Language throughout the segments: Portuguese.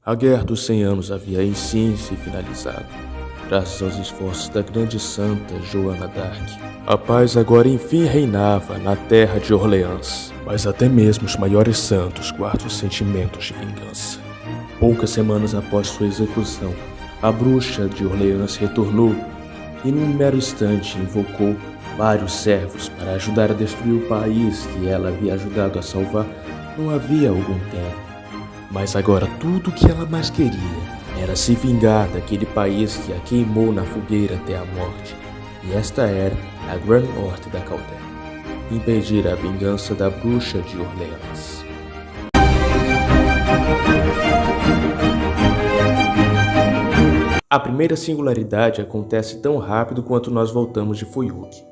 A Guerra dos 100 Anos havia em sim se finalizado, graças aos esforços da grande santa Joana d'Arc. A paz agora enfim reinava na terra de Orleans, mas até mesmo os maiores santos guardam sentimentos de vingança. Poucas semanas após sua execução, a bruxa de Orleans retornou e num mero instante invocou vários servos para ajudar a destruir o país que ela havia ajudado a salvar não havia algum tempo. Mas agora tudo o que ela mais queria era se vingar daquele país que a queimou na fogueira até a morte. E esta era a Grand Morte da Caldeia, impedir a vingança da bruxa de Orleans. A primeira singularidade acontece tão rápido quanto nós voltamos de Fuyuk,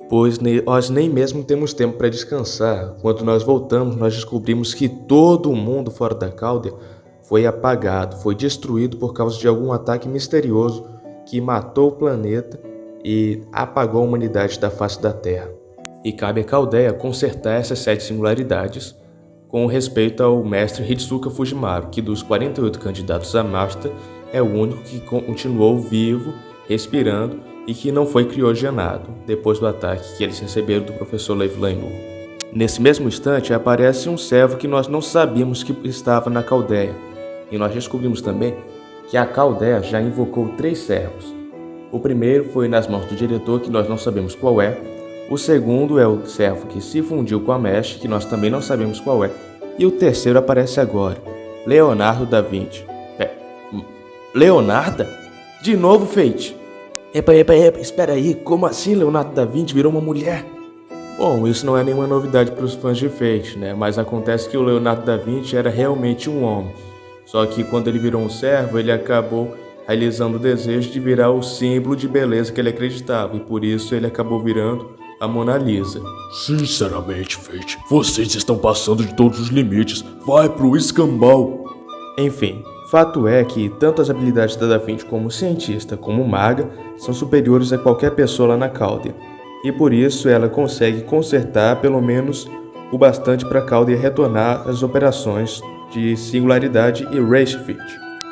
pois nós nem mesmo temos tempo para descansar. Quando nós voltamos, nós descobrimos que todo o mundo fora da Caldeia foi apagado, foi destruído por causa de algum ataque misterioso que matou o planeta e apagou a humanidade da face da Terra. E cabe a Caldeia consertar essas 7 singularidades com respeito ao mestre Hitsuka Fujimaru, que dos 48 candidatos a Master é o único que continuou vivo, respirando e que não foi criogenado depois do ataque que eles receberam do professor Levi Lainu. Nesse mesmo instante aparece um servo que nós não sabíamos que estava na Caldeia, e nós descobrimos também que a Caldeia já invocou 3 servos. O primeiro foi nas mãos do diretor, que nós não sabemos qual é. O segundo é o servo que se fundiu com a Mesh, que nós também não sabemos qual é. E o terceiro aparece agora, Leonardo da Vinci. Leonardo? De novo, Fate? Epa, espera aí, como assim Leonardo da Vinci virou uma mulher? Bom, isso não é nenhuma novidade para os fãs de Fate, né? Mas acontece que o Leonardo da Vinci era realmente um homem. Só que quando ele virou um servo, ele acabou realizando o desejo de virar o símbolo de beleza que ele acreditava, e por isso ele acabou virando a Mona Lisa. Sinceramente, Fate, vocês estão passando de todos os limites. Vai pro escambau. Enfim, fato é que tanto as habilidades da Da Vinci como cientista como maga são superiores a qualquer pessoa lá na Caldeia, e por isso ela consegue consertar pelo menos o bastante para a Caldeia retornar às operações de singularidade e Race Fit.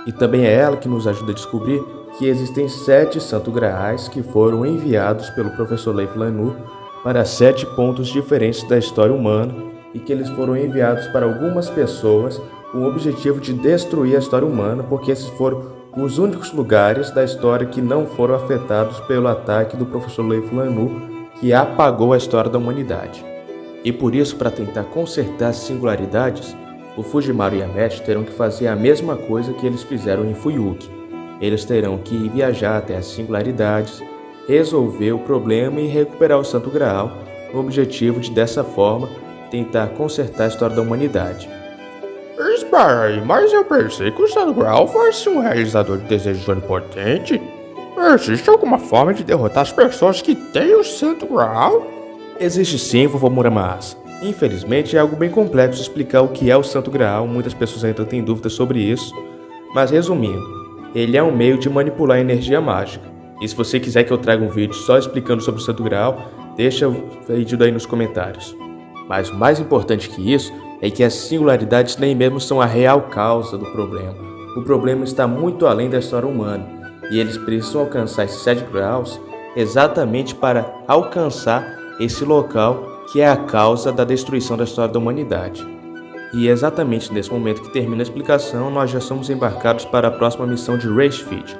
E também é ela que nos ajuda a descobrir que existem 7 Santo Graais que foram enviados pelo professor Levi Lainu para 7 pontos diferentes da história humana, e que eles foram enviados para algumas pessoas com o objetivo de destruir a história humana, porque esses foram os únicos lugares da história que não foram afetados pelo ataque do professor Levi Lainu, que apagou a história da humanidade. E por isso, para tentar consertar as singularidades, o Fujimaru e a Mesh terão que fazer a mesma coisa que eles fizeram em Fuyuk. Eles terão que viajar até as singularidades, resolver o problema e recuperar o Santo Graal, com o objetivo de, dessa forma, tentar consertar a história da humanidade. Espera aí, mas eu pensei que o Santo Graal fosse um realizador de desejos onipotente. Existe alguma forma de derrotar as pessoas que têm o Santo Graal? Existe sim, vovô Muramasa. Infelizmente é algo bem complexo explicar o que é o Santo Graal, muitas pessoas ainda têm dúvidas sobre isso. Mas resumindo, ele é um meio de manipular a energia mágica. E se você quiser que eu traga um vídeo só explicando sobre o Santo Graal, deixa o vídeo daí nos comentários. Mas o mais importante que isso é que as singularidades nem mesmo são a real causa do problema. O problema está muito além da história humana, e eles precisam alcançar esses 7 graus exatamente para alcançar esse local que é a causa da destruição da história da humanidade. E é exatamente nesse momento que termina a explicação, nós já somos embarcados para a próxima missão de Race Feed.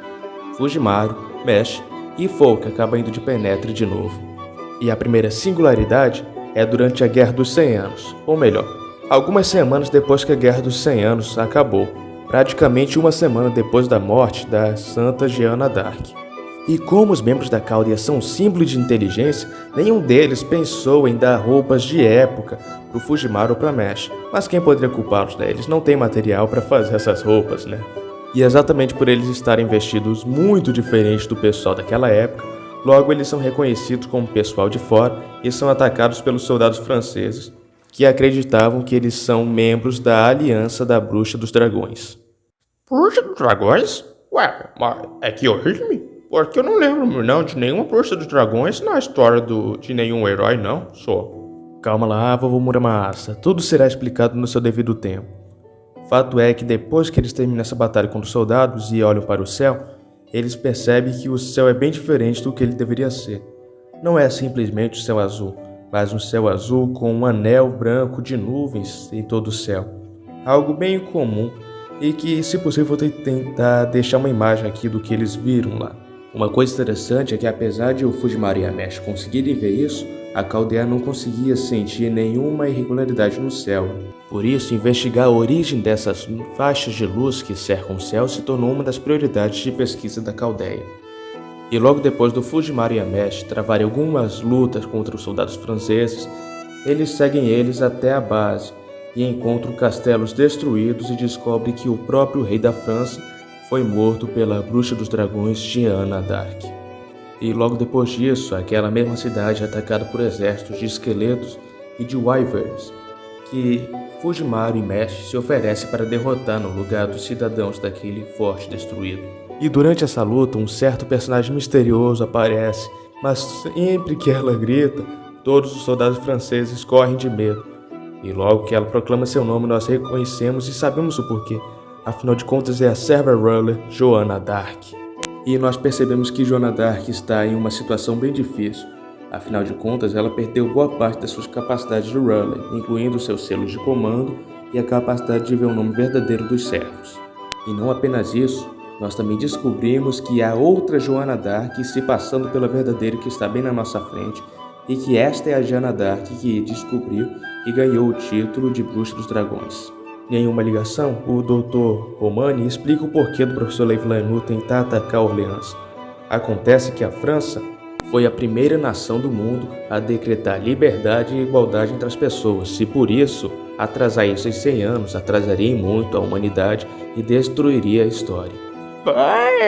Fujimaru, Mesh e Folk acabam indo de Penetre de novo. E a primeira singularidade é durante a Guerra dos 100 Anos, ou melhor, algumas semanas depois que a Guerra dos 100 Anos acabou, praticamente uma semana depois da morte da Santa Joana d'Arc. E como os membros da Caldeia são um símbolo de inteligência, nenhum deles pensou em dar roupas de época pro Fujimaru ou pra Mesh. Mas quem poderia culpá-los, né? Eles não têm material para fazer essas roupas, né? E exatamente por eles estarem vestidos muito diferente do pessoal daquela época, logo eles são reconhecidos como pessoal de fora e são atacados pelos soldados franceses, que acreditavam que eles são membros da Aliança da Bruxa dos Dragões. Bruxa dos Dragões? Ué, mas é que horrível. Porque eu não lembro não de nenhuma Bruxa dos Dragões na história de nenhum herói, não, só. Calma lá, vovô Muramasa, tudo será explicado no seu devido tempo. Fato é que depois que eles terminam essa batalha contra os soldados e olham para o céu, eles percebem que o céu é bem diferente do que ele deveria ser. Não é simplesmente o céu azul, mas um céu azul com um anel branco de nuvens em todo o céu. Algo bem incomum e que, se possível, vou tentar deixar uma imagem aqui do que eles viram lá. Uma coisa interessante é que, apesar de o Fujimaru e a Mesh conseguirem ver isso, a Caldeia não conseguia sentir nenhuma irregularidade no céu. Por isso, investigar a origem dessas faixas de luz que cercam o céu se tornou uma das prioridades de pesquisa da Caldeia. E logo depois do Fujimaru e a Mesh travarem algumas lutas contra os soldados franceses, eles seguem eles até a base e encontram castelos destruídos e descobrem que o próprio rei da França foi morto pela bruxa dos dragões Jeanne d'Arc. E logo depois disso, aquela mesma cidade é atacada por exércitos de esqueletos e de wyverns, que Fujimaru e Mesh se oferecem para derrotar no lugar dos cidadãos daquele forte destruído. E durante essa luta, um certo personagem misterioso aparece, mas sempre que ela grita, todos os soldados franceses correm de medo. E logo que ela proclama seu nome, nós reconhecemos e sabemos o porquê. Afinal de contas, é a Server Ruler Joanna d'Arc. E nós percebemos que Joanna d'Arc está em uma situação bem difícil. Afinal de contas, ela perdeu boa parte das suas capacidades de Ruler, incluindo seus selos de comando e a capacidade de ver o nome verdadeiro dos servos. E não apenas isso, nós também descobrimos que há outra Joanna d'Arc se passando pela verdadeira que está bem na nossa frente, e que esta é a Joanna d'Arc que descobriu e ganhou o título de Bruxa dos Dragões. Em uma ligação, o Dr. Romani explica o porquê do professor Leivlanu tentar atacar Orleans. Acontece que a França foi a primeira nação do mundo a decretar liberdade e igualdade entre as pessoas, e por isso, atrasar isso em 100 anos atrasaria muito a humanidade e destruiria a história.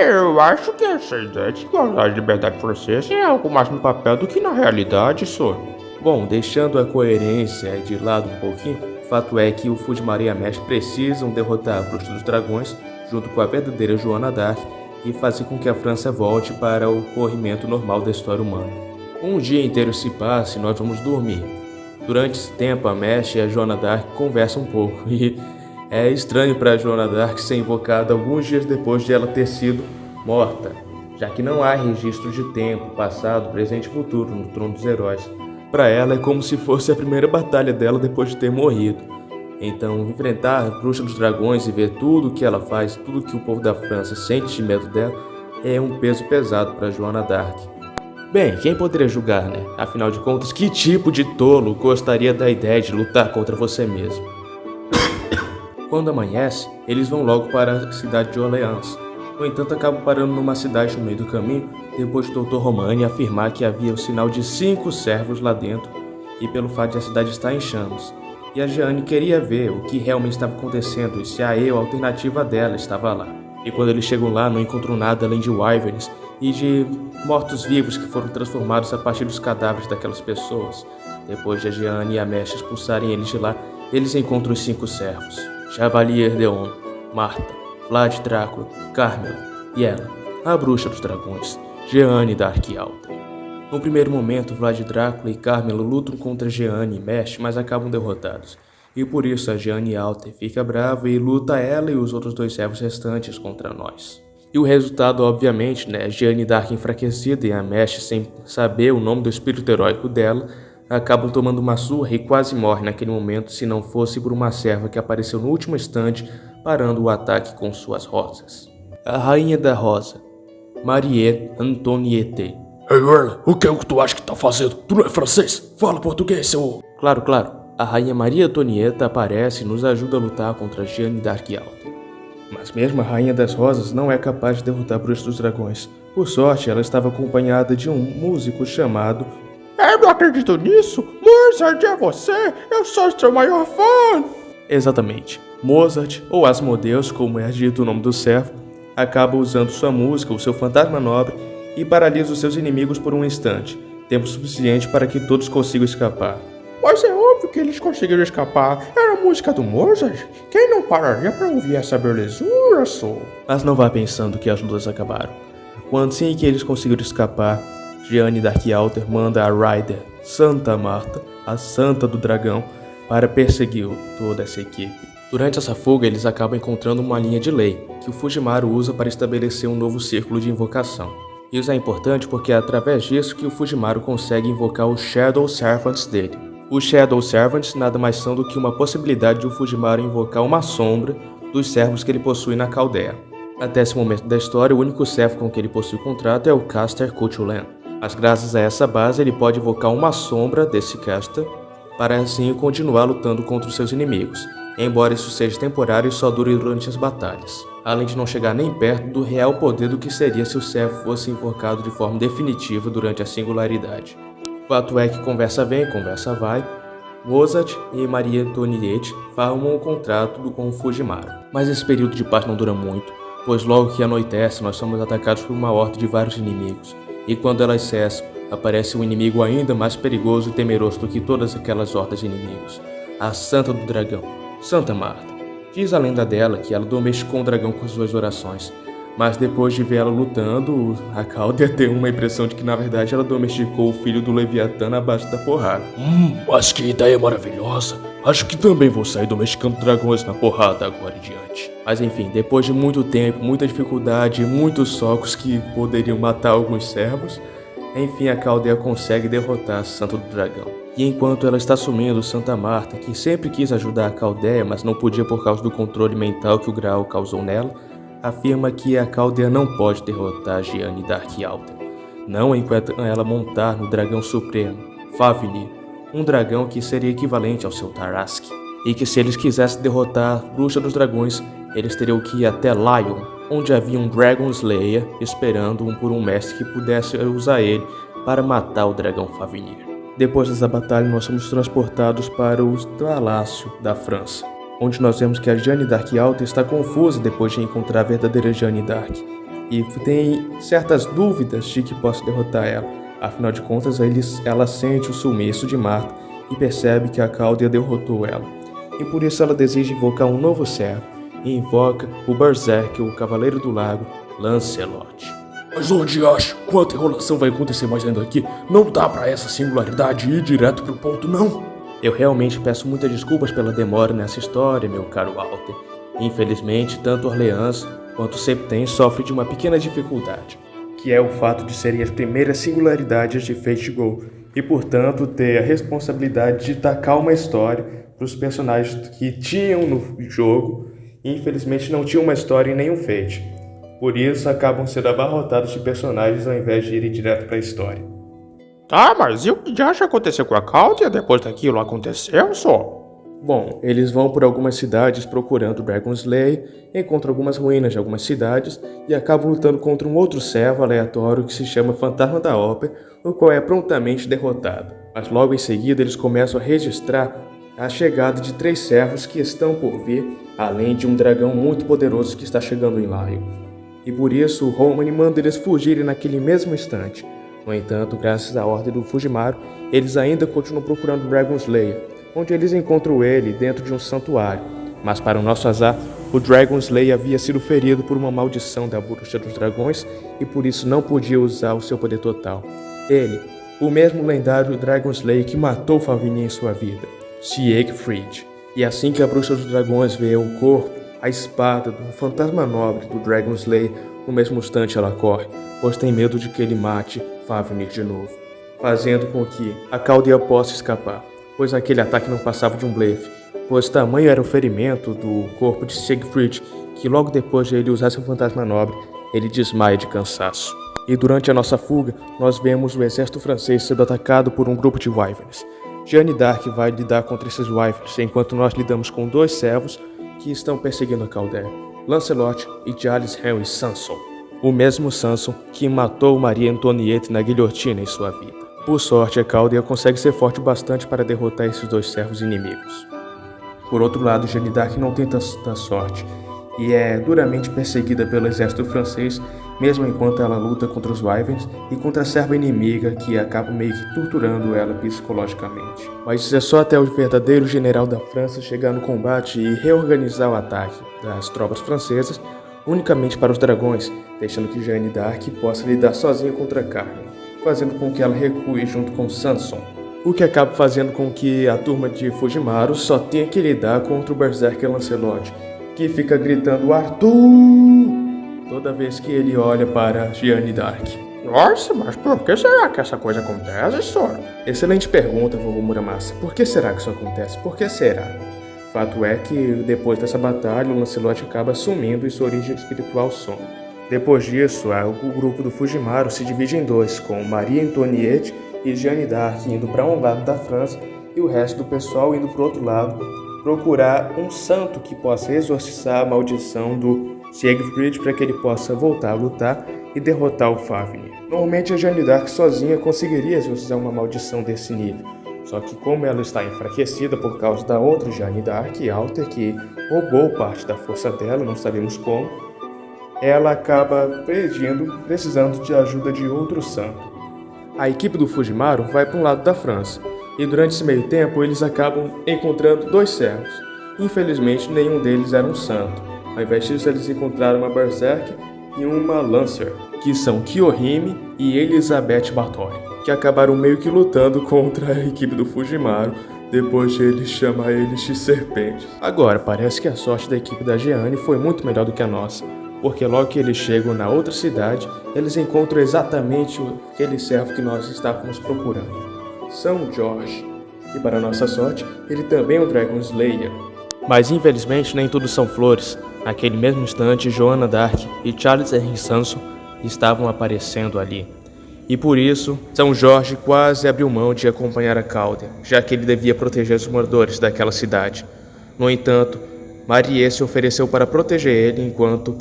Eu acho que essa ideia de igualdade e liberdade francesa é algo mais no papel do que na realidade, senhor. Bom, deixando a coerência de lado um pouquinho, o fato é que o Fujimaru e a Mesh precisam derrotar a Bruxa dos Dragões junto com a verdadeira Joanna d'Arc e fazer com que a França volte para o corrimento normal da história humana. Um dia inteiro se passa e nós vamos dormir. Durante esse tempo, a Mesh e a Joanna d'Arc conversam um pouco e é estranho para a Joanna d'Arc ser invocada alguns dias depois de ela ter sido morta, já que não há registro de tempo, passado, presente e futuro no Trono dos Heróis. Para ela é como se fosse a primeira batalha dela depois de ter morrido. Então, enfrentar a Bruxa dos Dragões e ver tudo o que ela faz, tudo que o povo da França sente de medo dela, é um peso pesado para Joanna d'Arc. Bem, quem poderia julgar, né? Afinal de contas, que tipo de tolo gostaria da ideia de lutar contra você mesmo? Quando amanhece, eles vão logo para a cidade de Orleans. No entanto, acabam parando numa cidade no meio do caminho, depois do Dr. Romani afirmar que havia o sinal de 5 servos lá dentro, e pelo fato de a cidade estar em chamas. E a Jeanne queria ver o que realmente estava acontecendo e se a alternativa dela, estava lá. E quando eles chegam lá, não encontram nada além de wyverns e de mortos-vivos que foram transformados a partir dos cadáveres daquelas pessoas. Depois de a Jeanne e a Mesh expulsarem eles de lá, eles encontram os 5 servos: Chevalier Deon, Marta, Vlad Drácula, Carmela e ela, a Bruxa dos Dragões, Jeanne d'Arc Alta. No primeiro momento, Vlad Drácula e Carmela lutam contra Jeanne e Mesh, mas acabam derrotados. E por isso a Jeanne Alta fica brava e luta ela e os outros 2 servos restantes contra nós. E o resultado, obviamente, né, Jeanne d'Arc enfraquecida e a Mesh, sem saber o nome do espírito heróico dela, acabam tomando uma surra e quase morrem naquele momento se não fosse por uma serva que apareceu no último instante, parando o ataque com suas rosas. A Rainha da Rosa, Marie Antoniette. Ei, Erla, o que é que tu acha que tá fazendo? Tu não é francês? Fala português, seu... Claro. A Rainha Maria Antonieta aparece e nos ajuda a lutar contra Jeanne d'Arc Alta. Mas mesmo a Rainha das Rosas não é capaz de derrotar a Bruxa dos Dragões. Por sorte, ela estava acompanhada de um músico chamado... Eu não acredito nisso! Mozart, é você! Eu sou seu maior fã! Exatamente. Mozart, ou Asmodeus, como é dito o nome do servo, acaba usando sua música, o seu fantasma nobre, e paralisa os seus inimigos por um instante, tempo suficiente para que todos consigam escapar. Mas é óbvio que eles conseguiram escapar. Era a música do Mozart. Quem não pararia para ouvir essa belezura, só? Mas não vá pensando que as lutas acabaram. Quando sim que eles conseguiram escapar, Jeanne d'Arc Alta manda a Ryder, Santa Marta, a Santa do Dragão, para perseguir toda essa equipe. Durante essa fuga, eles acabam encontrando uma linha de lei, que o Fujimaru usa para estabelecer um novo círculo de invocação. Isso é importante porque é através disso que o Fujimaru consegue invocar os Shadow Servants dele. Os Shadow Servants nada mais são do que uma possibilidade de o Fujimaru invocar uma sombra dos servos que ele possui na caldeia. Até esse momento da história, o único servo com que ele possui contrato é o Caster Kuchulen. Mas graças a essa base, ele pode invocar uma sombra desse caster para assim continuar lutando contra os seus inimigos, embora isso seja temporário e só dure durante as batalhas, além de não chegar nem perto do real poder do que seria se o servo fosse invocado de forma definitiva durante a singularidade. O fato é que conversa vem, conversa vai, Mozart e Maria Antoniette formam um contrato com o Fujimaru. Mas esse período de paz não dura muito, pois logo que anoitece nós somos atacados por uma horda de vários inimigos, e quando elas cessam, aparece um inimigo ainda mais perigoso e temeroso do que todas aquelas hordas de inimigos, a Santa do Dragão, Santa Marta. Diz a lenda dela que ela domesticou um dragão com suas orações, mas depois de ver ela lutando, a Cláudia tem uma impressão de que na verdade ela domesticou o filho do Leviatã na base da porrada. Mas que ideia maravilhosa. Acho que também vou sair domesticando dragões na porrada agora em diante. Mas enfim, depois de muito tempo, muita dificuldade e muitos socos que poderiam matar alguns servos, enfim a Caldeia consegue derrotar a Santa do Dragão. E enquanto ela está sumindo, Santa Marta, que sempre quis ajudar a Caldeia, mas não podia por causa do controle mental que o Graal causou nela, afirma que a Caldeia não pode derrotar Gianni Dark Alter, não enquanto ela montar no Dragão Supremo, Fafnir, um dragão que seria equivalente ao seu Tarrasque, e que se eles quisessem derrotar a Bruxa dos Dragões, eles teriam que ir até Lion, onde havia um Dragon Slayer esperando por um mestre que pudesse usar ele para matar o dragão Fafnir. Depois dessa batalha, nós somos transportados para o Palácio da França, onde nós vemos que a Jeanne d'Arc Alta está confusa depois de encontrar a verdadeira Jeanne d'Arc, e tem certas dúvidas de que possa derrotar ela. Afinal de contas, ela sente o sumiço de Marta e percebe que a Cláudia derrotou ela, e por isso ela deseja invocar um novo servo, e invoca o Berserker, o Cavaleiro do Lago, Lancelot. Mas onde acha? Quanta enrolação vai acontecer mais ainda aqui? Não dá pra essa singularidade ir direto pro ponto, não? Eu realmente peço muitas desculpas pela demora nessa história, meu caro Walter. Infelizmente, tanto Orleans quanto Septem sofrem de uma pequena dificuldade, que é o fato de serem as primeiras singularidades de Fate Go, e portanto ter a responsabilidade de tacar uma história para os personagens que tinham no jogo e infelizmente não tinham uma história em nenhum Fate. Por isso acabam sendo abarrotados de personagens ao invés de irem direto para a história. Tá, mas e o que já aconteceu com a Cláudia depois daquilo aconteceu só? Bom, eles vão por algumas cidades procurando Dragon Slayer, encontram algumas ruínas de algumas cidades e acabam lutando contra um outro servo aleatório que se chama Fantasma da Ópera, o qual é prontamente derrotado. Mas logo em seguida eles começam a registrar a chegada de 3 servos que estão por vir, além de um dragão muito poderoso que está chegando em Lion. E por isso o Romani manda eles fugirem naquele mesmo instante. No entanto, graças à ordem do Fujimaru, eles ainda continuam procurando Dragon Slayer, onde eles encontram ele dentro de um santuário. Mas para o nosso azar, o Dragon Slayer havia sido ferido por uma maldição da Bruxa dos Dragões e por isso não podia usar o seu poder total. Ele, o mesmo lendário Dragon Slayer que matou Fafnir em sua vida, Siegfried. E assim que a Bruxa dos Dragões vê o corpo, a espada do fantasma nobre do Dragon Slayer, no mesmo instante ela corre, pois tem medo de que ele mate Fafnir de novo, fazendo com que a Caldeia possa escapar, pois aquele ataque não passava de um blefe, pois tamanho era o ferimento do corpo de Siegfried que logo depois de ele usar seu fantasma nobre, ele desmaia de cansaço. E durante a nossa fuga, nós vemos o exército francês sendo atacado por um grupo de Wyverns. Jeanne d'Arc vai lidar contra esses Wyverns, enquanto nós lidamos com 2 servos que estão perseguindo a Caldeia, Lancelot e Giles Henry Sanson, o mesmo Sanson que matou Maria Antoniette na guilhotina em sua vida. Por sorte, a Caldeia consegue ser forte bastante para derrotar esses 2 servos inimigos. Por outro lado, Jeanne d'Arc não tem tanta sorte e é duramente perseguida pelo exército francês, mesmo enquanto ela luta contra os Wyverns e contra a serva inimiga que acaba meio que torturando ela psicologicamente. Mas isso é só até o verdadeiro general da França chegar no combate e reorganizar o ataque das tropas francesas unicamente para os dragões, deixando que Jeanne d'Arc possa lidar sozinha contra Carmen, fazendo com que ela recue junto com Sanson. o que acaba fazendo com que a turma de Fujimaru só tenha que lidar contra o Berserker Lancelot, que fica gritando Arthur toda vez que ele olha para Jeanne d'Arc. Nossa, mas por que será que essa coisa acontece, senhor? Excelente pergunta, vovô Muramasa. Por que será que isso acontece? Por que será? Fato é que depois dessa batalha, o Lancelot acaba sumindo e sua origem espiritual some. Depois disso, o grupo do Fujimaru se divide em dois, com Marie Antoinette e Jeanne d'Arc indo para um lado da França e o resto do pessoal indo para o outro lado, procurar um santo que possa exorcizar a maldição do Siegfried para que ele possa voltar a lutar e derrotar o Fafnir. Normalmente a Jeanne d'Arc sozinha conseguiria exorcizar uma maldição desse nível, só que como ela está enfraquecida por causa da outra Jeanne d'Arc, Alter, que roubou parte da força dela, não sabemos como, ela acaba precisando de ajuda de outro santo. A equipe do Fujimaru vai para um lado da França, e durante esse meio tempo eles acabam encontrando dois servos. Infelizmente nenhum deles era um santo. Ao invés disso eles encontraram uma Berserker e uma Lancer, que são Kiyohime e Elizabeth Báthory, que acabaram meio que lutando contra a equipe do Fujimaru, depois de ele chamar eles de serpentes. Agora, parece que a sorte da equipe da Jeanne foi muito melhor do que a nossa, porque logo que eles chegam na outra cidade, eles encontram exatamente aquele servo que nós estávamos procurando, São Jorge. E para nossa sorte, ele também é um Dragon Slayer. Mas infelizmente nem tudo são flores. Naquele mesmo instante, Joanna d'Arc e Charles Henry Sanson estavam aparecendo ali. E por isso, São Jorge quase abriu mão de acompanhar a Calder, já que ele devia proteger os moradores daquela cidade. No entanto, Marie se ofereceu para proteger ele enquanto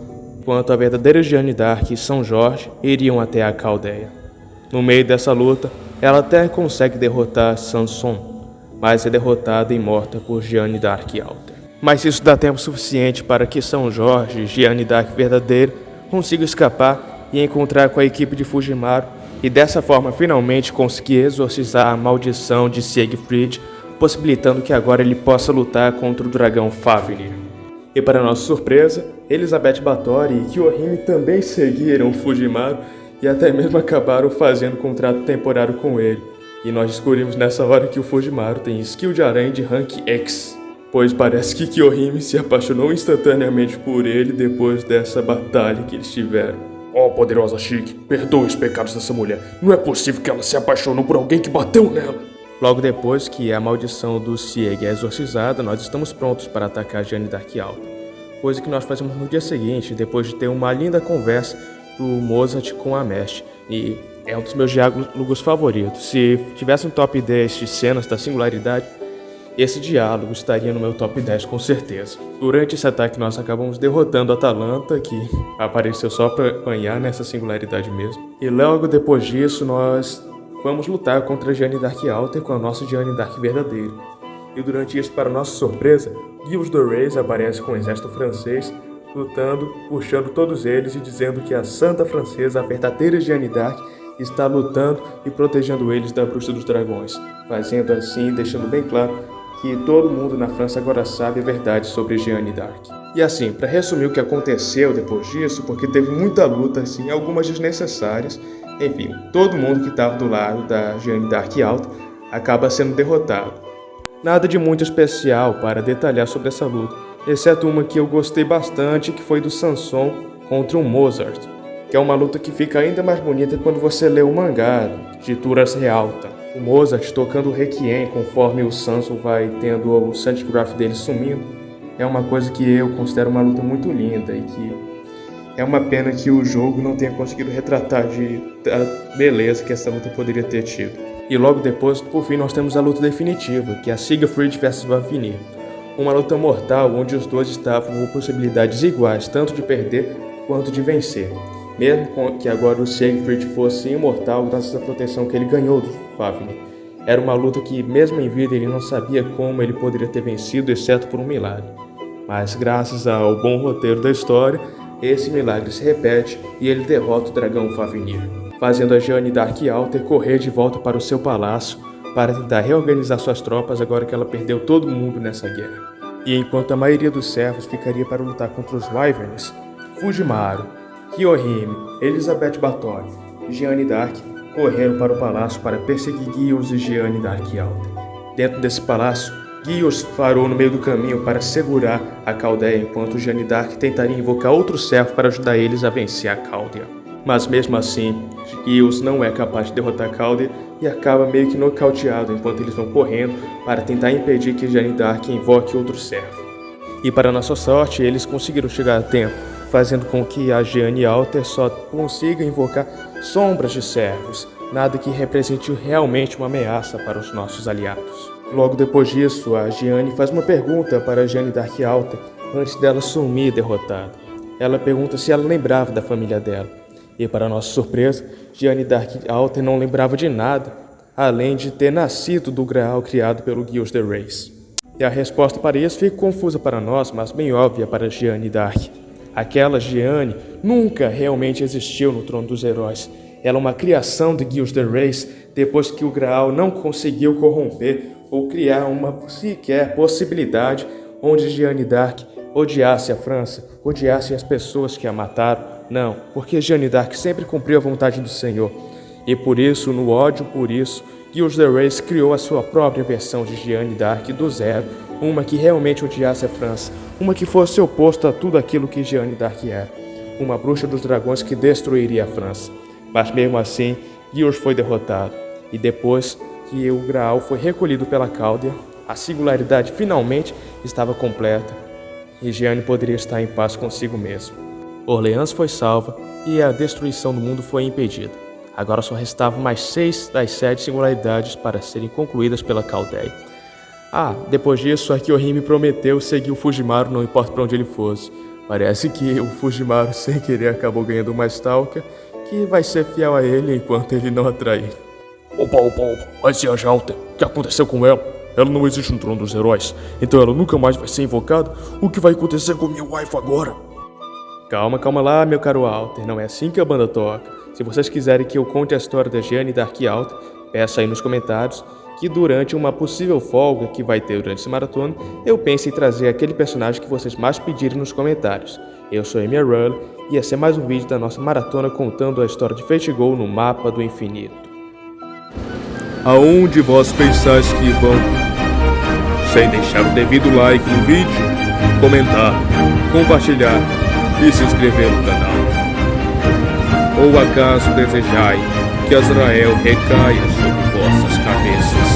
a verdadeira Jeanne d'Arc e São Jorge iriam até a Caldeia. No meio dessa luta, ela até consegue derrotar Sanson, mas é derrotada e morta por Jeanne d'Arc Alter. Mas isso dá tempo suficiente para que São Jorge, Jeanne d'Arc verdadeira, consiga escapar e encontrar com a equipe de Fujimaru e dessa forma finalmente conseguir exorcizar a maldição de Siegfried, possibilitando que agora ele possa lutar contra o dragão Fafnir. E para nossa surpresa, Elizabeth Báthory e Kiyohime também seguiram Fujimaru e até mesmo acabaram fazendo contrato temporário com ele. E nós descobrimos nessa hora que o Fujimaru tem skill de aranha de rank X, pois parece que Kiyohime se apaixonou instantaneamente por ele depois dessa batalha que eles tiveram. Oh, poderosa Shiki, perdoe os pecados dessa mulher. Não é possível que ela se apaixonou por alguém que bateu nela. Logo depois que a maldição do Sieg é exorcizada, nós estamos prontos para atacar Jeanne d'Arc Alter. Coisa que nós fazemos no dia seguinte, depois de ter uma linda conversa do Mozart com a Mesh. E é um dos meus diálogos favoritos. Se tivesse um top 10 de cenas da singularidade, esse diálogo estaria no meu top 10 com certeza. Durante esse ataque nós acabamos derrotando a Atalanta, que apareceu só para apanhar nessa singularidade mesmo. E logo depois disso nós vamos lutar contra a Jeanne d'Arc Alter com a nossa Jeanne d'Arc verdadeira. E durante isso, para nossa surpresa, Gilles de Rais aparece com o exército francês, lutando, puxando todos eles e dizendo que a santa francesa, a verdadeira Jeanne d'Arc, está lutando e protegendo eles da bruxa dos dragões, fazendo assim, deixando bem claro que todo mundo na França agora sabe a verdade sobre Jeanne d'Arc. E assim, para resumir o que aconteceu depois disso, porque teve muita luta, assim, algumas desnecessárias, enfim, todo mundo que estava do lado da Jeanne d'Arc Alter acaba sendo derrotado. Nada de muito especial para detalhar sobre essa luta, exceto uma que eu gostei bastante, que foi do Sanson contra o Mozart, que é uma luta que fica ainda mais bonita quando você lê o mangá de Turas Realta. O Mozart tocando o Requiem conforme o Sanson vai tendo o Sandgraph dele sumindo, é uma coisa que eu considero uma luta muito linda e que é uma pena que o jogo não tenha conseguido retratar a beleza que essa luta poderia ter tido. E logo depois, por fim, nós temos a luta definitiva, que é a Siegfried vs Fafnir. Uma luta mortal onde os dois estavam com possibilidades iguais, tanto de perder quanto de vencer. Mesmo que agora o Siegfried fosse imortal graças à proteção que ele ganhou do Fafnir. Era uma luta que, mesmo em vida, ele não sabia como ele poderia ter vencido, exceto por um milagre. Mas graças ao bom roteiro da história, esse milagre se repete e ele derrota o dragão Fafnir, fazendo a Jeanne d'Arc Alter correr de volta para o seu palácio para tentar reorganizar suas tropas agora que ela perdeu todo mundo nessa guerra. E enquanto a maioria dos servos ficaria para lutar contra os Wyverns, Fujimaru, Kiyohime, Elizabeth Báthory e Jeanne d'Arc correram para o palácio para perseguir Gios e Jeanne Dark Alter. Dentro desse palácio, Gios parou no meio do caminho para segurar a Caldeia, enquanto Jeanne d'Arc tentaria invocar outro servo para ajudar eles a vencer a Caldeia. Mas mesmo assim, Gios não é capaz de derrotar a Caldeia e acaba meio que nocauteado enquanto eles vão correndo para tentar impedir que Jeanne d'Arc invoque outro servo. E para nossa sorte, eles conseguiram chegar a tempo, fazendo com que a Jeanne Alter só consiga invocar sombras de servos, nada que represente realmente uma ameaça para os nossos aliados. Logo depois disso, a Jeanne faz uma pergunta para a Jeanne Dark Alter antes dela sumir derrotada. Ela pergunta se ela lembrava da família dela. E para nossa surpresa, Jeanne Dark Alter não lembrava de nada, além de ter nascido do Graal criado pelo Gios the Race. E a resposta para isso fica confusa para nós, mas bem óbvia para Jeanne d'Arc. Aquela Jeanne nunca realmente existiu no Trono dos Heróis. Ela é uma criação de Gios the Race depois que o Graal não conseguiu corromper ou criar uma sequer possibilidade onde Jeanne d'Arc odiasse a França, odiasse as pessoas que a mataram. Não, porque Jeanne d'Arc sempre cumpriu a vontade do Senhor. E por isso, no ódio por isso, Gios the Race criou a sua própria versão de Jeanne d'Arc do zero, uma que realmente odiasse a França, uma que fosse oposta a tudo aquilo que Jeanne d'Arc era, uma bruxa dos dragões que destruiria a França. Mas mesmo assim, Gios foi derrotado, e depois que o Graal foi recolhido pela Caldeia, a singularidade finalmente estava completa, e Jeanne poderia estar em paz consigo mesmo. Orleans foi salva, e a destruição do mundo foi impedida. Agora só restavam mais 6 das 7 singularidades para serem concluídas pela Caldeia. Depois disso, Arkyohime prometeu seguir o Fujimaru não importa para onde ele fosse. Parece que o Fujimaru, sem querer, acabou ganhando uma stalker, que vai ser fiel a ele enquanto ele não atrair. Opa, mas e a Jalter? O que aconteceu com ela? Ela não existe no Trono dos Heróis, então ela nunca mais vai ser invocada. O que vai acontecer com minha wife agora? Calma lá, meu caro Alter, não é assim que a banda toca. Se vocês quiserem que eu conte a história da Jeanne Dark Alter, peça aí nos comentários que durante uma possível folga que vai ter durante esse maratona, eu penso em trazer aquele personagem que vocês mais pedirem nos comentários. Eu sou Amy Rull e esse é mais um vídeo da nossa maratona contando a história de Fate Go no Mapa do Infinito. Aonde vós pensais que vão? Sem deixar o devido like no vídeo, comentar, compartilhar e se inscrever no canal. Ou acaso desejai que Azrael recaia sobre vossas cabeças?